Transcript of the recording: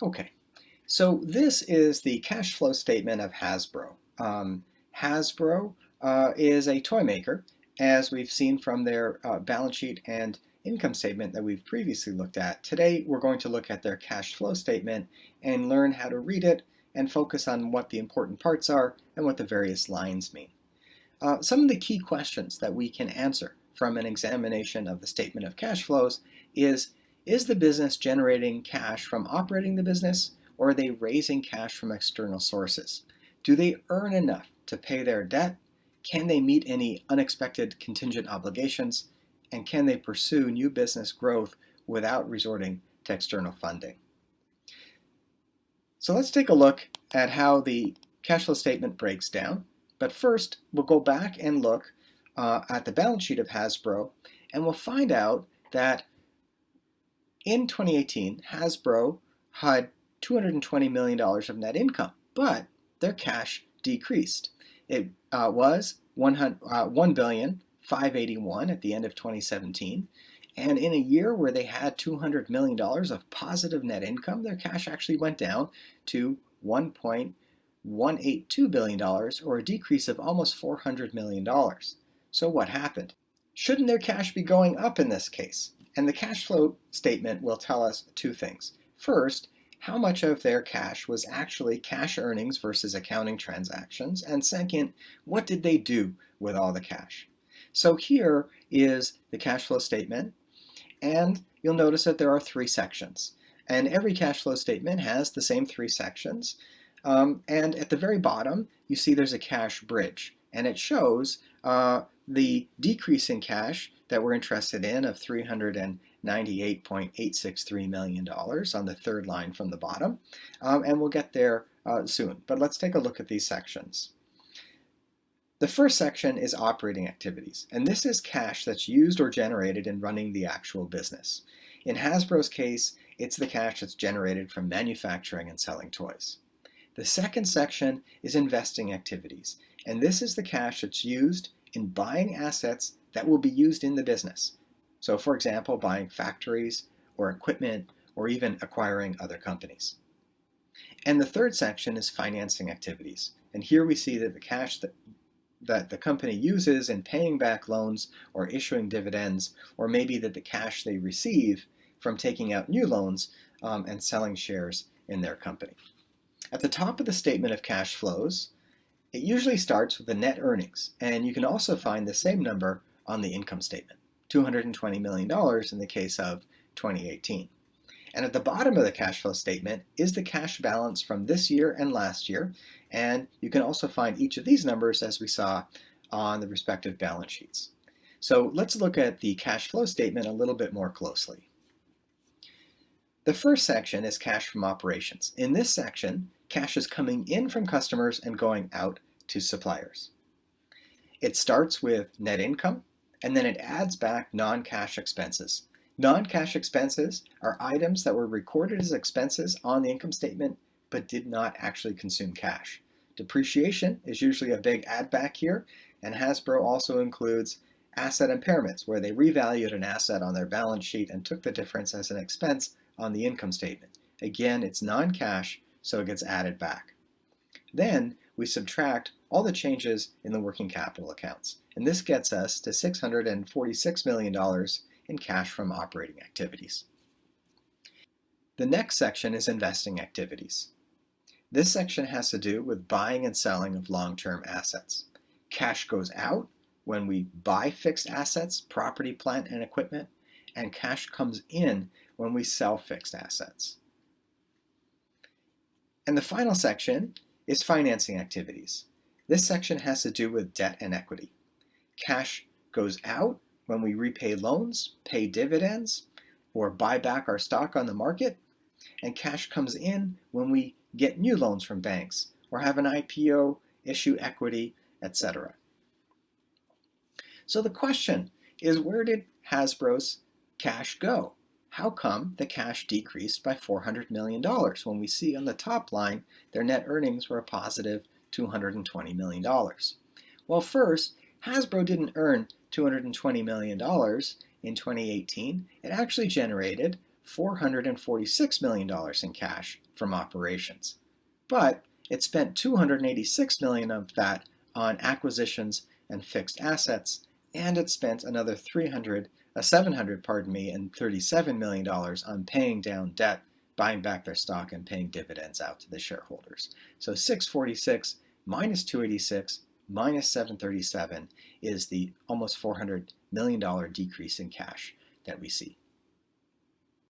Okay, so this is the cash flow statement of Hasbro. Hasbro is a toy maker, as we've seen from their balance sheet and income statement that we've previously looked at. Today, we're going to look at their cash flow statement and learn how to read it and focus on what the important parts are and what the various lines mean. Some of the key questions that we can answer from an examination of the statement of cash flows is the business generating cash from operating the business, or are they raising cash from external sources? Do they earn enough to pay their debt? Can they meet any unexpected contingent obligations? And can they pursue new business growth without resorting to external funding? So let's take a look at how the cash flow statement breaks down. But first, we'll go back and look at the balance sheet of Hasbro, and we'll find out that in 2018, Hasbro had $220 million of net income, but their cash decreased. It was $1,581,000,000 at the end of 2017. And in a year where they had $200 million of positive net income, their cash actually went down to $1.182 billion, or a decrease of almost $400 million. So what happened? Shouldn't their cash be going up in this case? And the cash flow statement will tell us two things. First, how much of their cash was actually cash earnings versus accounting transactions? And second, what did they do with all the cash? So here is the cash flow statement, and you'll notice that there are three sections. And every cash flow statement has the same three sections. And at the very bottom, you see there's a cash bridge, and it shows the decrease in cash that we're interested in of $398.863 million on the third line from the bottom. And we'll get there soon. But let's take a look at these sections. The first section is operating activities, and this is cash that's used or generated in running the actual business. In Hasbro's case, it's the cash that's generated from manufacturing and selling toys. The second section is investing activities, and this is the cash that's used in buying assets that will be used in the business. So for example, buying factories or equipment or even acquiring other companies. And the third section is financing activities. And here we see that the cash that the company uses in paying back loans or issuing dividends, or maybe that the cash they receive from taking out new loans and selling shares in their company. At the top of the statement of cash flows, it usually starts with the net earnings, and you can also find the same number on the income statement, $220 million in the case of 2018. And at the bottom of the cash flow statement is the cash balance from this year and last year, and you can also find each of these numbers as we saw on the respective balance sheets. So let's look at the cash flow statement a little bit more closely. The first section is cash from operations. In this section, cash is coming in from customers and going out to suppliers. It starts with net income, and then it adds back non-cash expenses. Non-cash expenses are items that were recorded as expenses on the income statement but did not actually consume cash. Depreciation is usually a big add back here, and Hasbro also includes asset impairments, where they revalued an asset on their balance sheet and took the difference as an expense on the income statement. Again, it's non-cash, so it gets added back. Then we subtract all the changes in the working capital accounts, and this gets us to $646 million in cash from operating activities. The next section is investing activities. This section has to do with buying and selling of long-term assets. Cash goes out when we buy fixed assets, property, plant, and equipment, and cash comes in when we sell fixed assets. And the final section is financing activities. This section has to do with debt and equity. Cash goes out when we repay loans, pay dividends, or buy back our stock on the market, and cash comes in when we get new loans from banks or have an IPO, issue equity, etc. So the question is, where did Hasbro's cash go? How come the cash decreased by $400 million when we see on the top line their net earnings were a positive $220 million? Well, first, Hasbro didn't earn $220 million in 2018. It actually generated $446 million in cash from operations. But it spent $286 million of that on acquisitions and fixed assets, and it spent another $737 million on paying down debt, buying back their stock, and paying dividends out to the shareholders. So 646 minus 286 minus 737 is the almost $400 million decrease in cash that we see.